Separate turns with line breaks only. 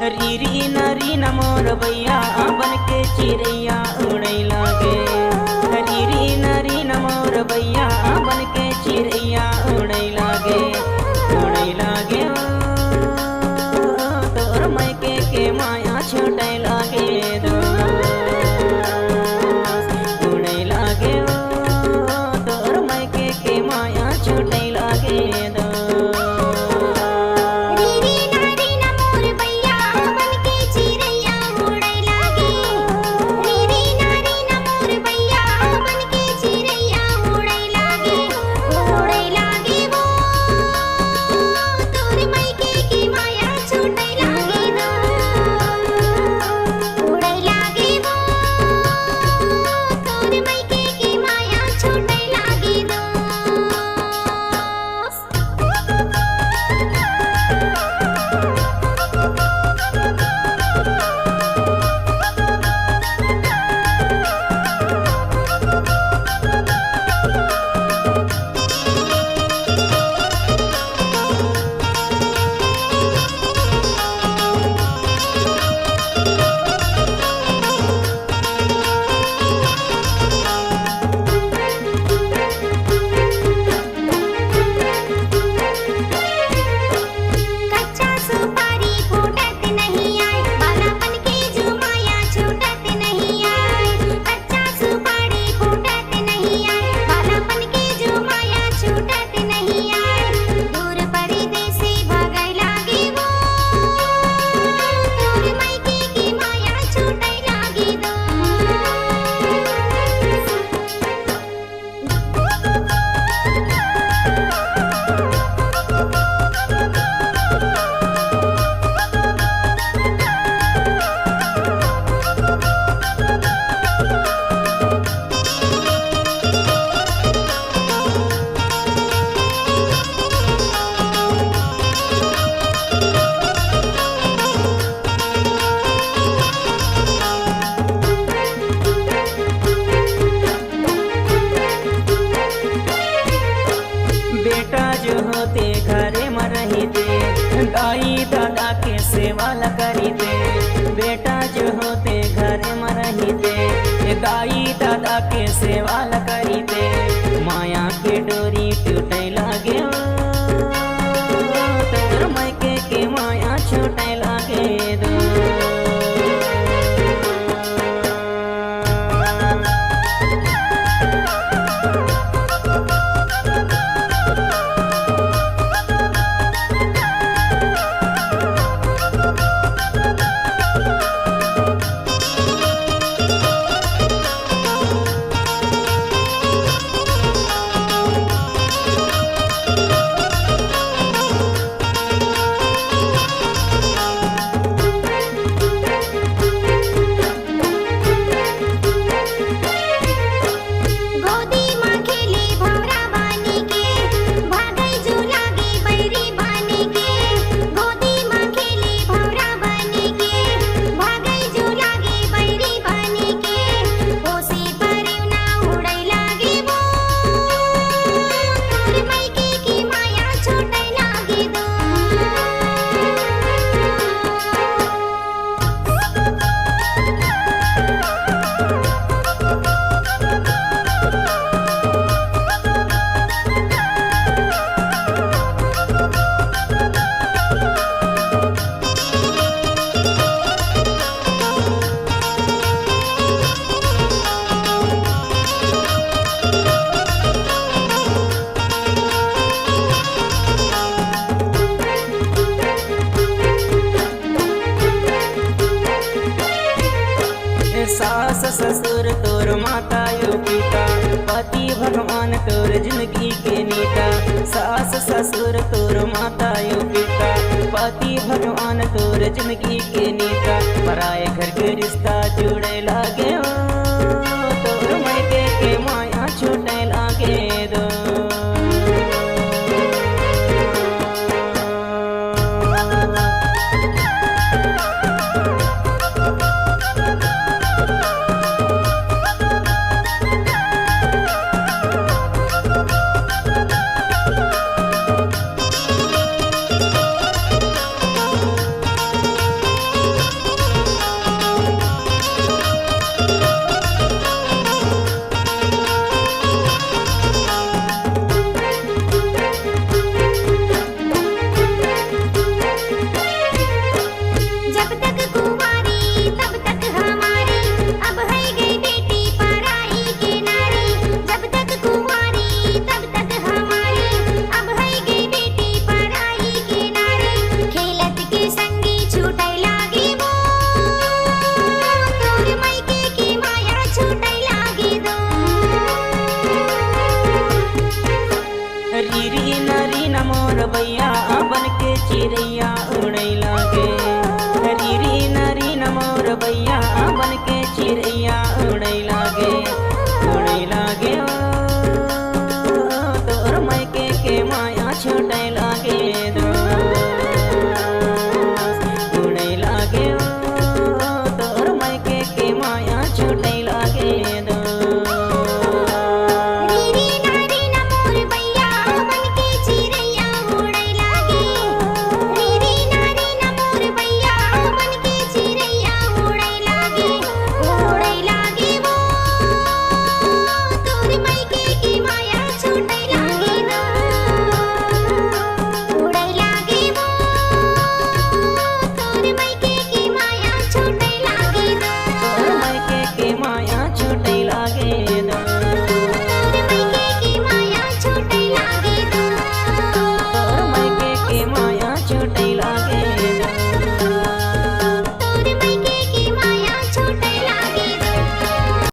Riri नारी न मोर भैया बन के चिड़ैया उड़ै लागे। रीरी नारी न मोर भैया बन के चिड़ैया उड़ै लागे। उड़ै लागे तोर मायके के माया छूटै लागे दो। उड़ै लागे तोर मायके के माया छूटै लागे दो। बेटा जो होते घरे में रहते दाई दादा के सेवा ल करीते। बेटा जो होते घरे में रहते दाई दादा के सेवा ल करीते। माया के डोरी टूटे लागे तोर मायके के माया छूटे लागे दो। सास ससुर तोर माता यो पिता पति भगवान तोर जिंदगी के नेता। सास ससुर तोर माता यो पिता पति भगवान तोर जिंदगी के नेता। पराए घर के रिश्ता जुड़े लागे तोर मायके के